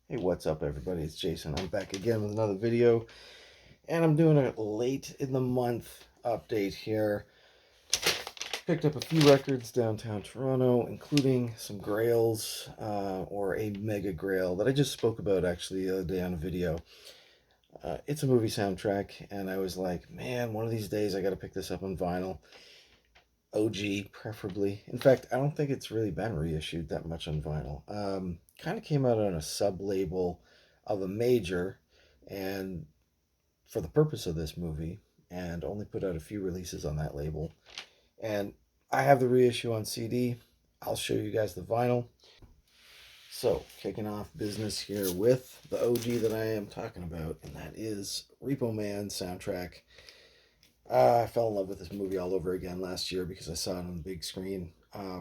Hey, what's up, everybody? It's Jason. I'm back again with another video, and I'm doing a late in the month update here. Picked up a few records downtown Toronto, including some Grails, or a Mega Grail that I just spoke about actually the other day on a video. It's a movie soundtrack, and I was like, man, one of these days I got to pick this up on vinyl. OG, preferably. In fact, I don't think it's really been reissued that much on vinyl. Kind of came out on a sub label of a major, and for the purpose of this movie, and only put out a few releases on that label. And I have the reissue on CD. I'll show you guys the vinyl. So, kicking off business here with the OG that I am talking about, and that is Repo Man soundtrack. I fell in love with this movie all over again last year because I saw it on the big screen.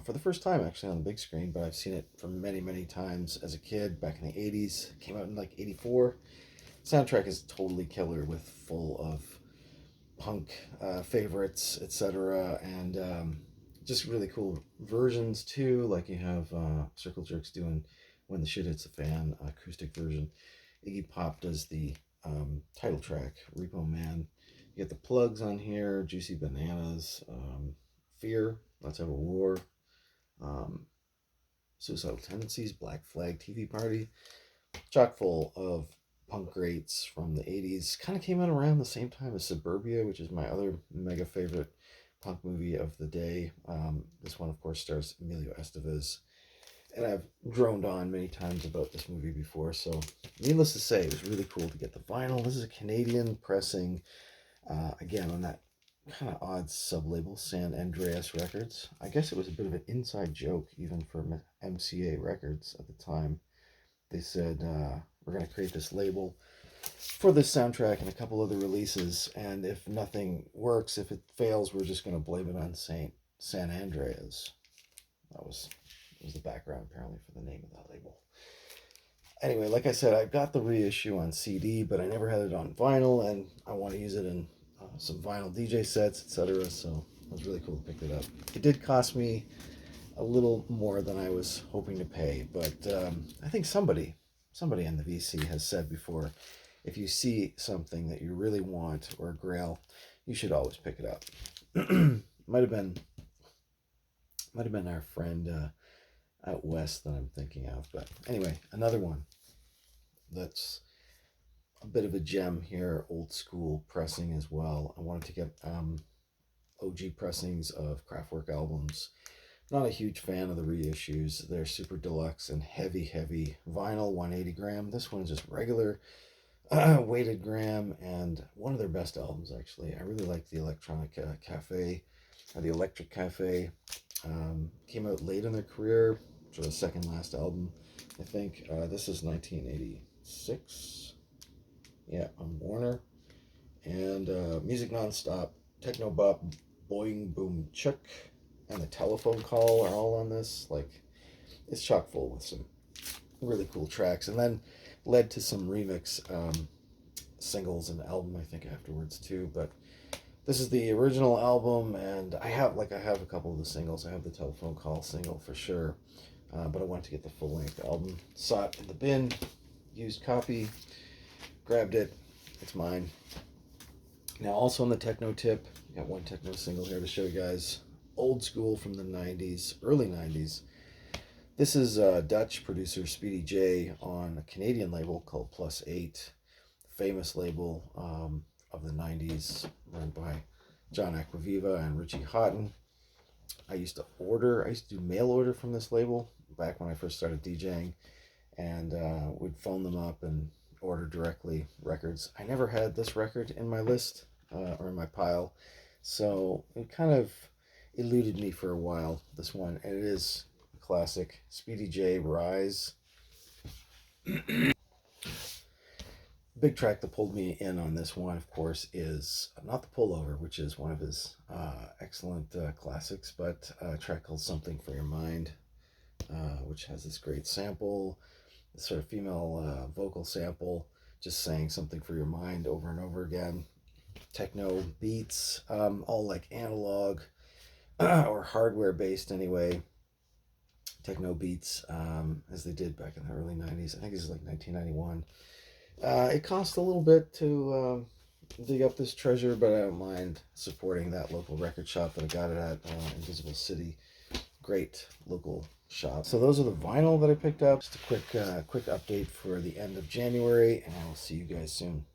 For the first time, actually, on the big screen, but I've seen it for many, many times as a kid back in the 80s. It came out in like 84. Soundtrack is totally killer with full of punk favorites, etc. And just really cool versions too. Like you have Circle Jerks doing When the Shit Hits the Fan, acoustic version. Iggy Pop does the title track, Repo Man. You get the plugs on here, Juicy Bananas, Fear, Let's Have a War, um, Suicidal Tendencies, Black Flag TV Party. Chock full of punk greats from the 80s. Kind of came out around the same time as Suburbia, which is my other mega favorite punk movie of the day. This one, of course, stars Emilio Estevez. And I've droned on many times about this movie before, so needless to say, it was really cool to get the vinyl. This is a Canadian pressing, again, on that kind of odd sub-label, San Andreas Records. I guess it was a bit of an inside joke, even for MCA Records at the time. They said, we're going to create this label for this soundtrack and a couple other releases, and if nothing works, if it fails, we're just going to blame it on San Andreas. That was the background, apparently, for the name of that label. Anyway, like I said, I got the reissue on CD, but I never had it on vinyl, and I want to use it in some vinyl DJ sets, etc. So it was really cool to pick it up. It did cost me a little more than I was hoping to pay, but I think somebody in the VC has said before, if you see something that you really want or a Grail, you should always pick it up. might have been our friend out west that I'm thinking of, but anyway, another one that's a bit of a gem here, old school pressing as well. I wanted to get OG pressings of Kraftwerk albums. Not a huge fan of the reissues. They're super deluxe and heavy vinyl, 180 gram. This one's just regular weighted gram, and one of their best albums, actually. I really like the Electronic Cafe, or the Electric Cafe. Came out late in their career, which was the second last album, I think. This is 1986. Yeah, on Warner. And Music Nonstop, Techno Bop, Boing Boom Chuck, and the Telephone Call are all on this. Like, it's chock full with some really cool tracks, and then led to some remix singles and album, I think, afterwards too. But this is the original album, and I have a couple of the singles. I have the Telephone Call single for sure, but I wanted to get the full length album. Saw it in the bin, used copy, grabbed it. It's mine. Now, also on the techno tip, got one techno single here to show you guys. Old school from the 90s, early 90s. This is Dutch producer Speedy J on a Canadian label called Plus 8, famous label of the 90s, run by John Acquaviva and Richie Houghton. I used to do mail order from this label back when I first started DJing, and would phone them up and order directly records. I never had this record in my list or in my pile, so it kind of eluded me for a while, this one, and it is a classic. Speedy J, Rise. Big track that pulled me in on this one, of course, is not The Pullover, which is one of his excellent classics, but a track called Something for Your Mind, which has this great sample, this sort of female vocal sample, just saying something for your mind over and over again. Techno beats, all like analog or hardware based anyway. techno beats, as they did back in the early 90s. I think it's like 1991. It cost a little bit to dig up this treasure, but I don't mind supporting that local record shop that I got it at, Invisible City. Great local shop. So those are the vinyl that I picked up. Just a quick update for the end of January, and I will see you guys soon.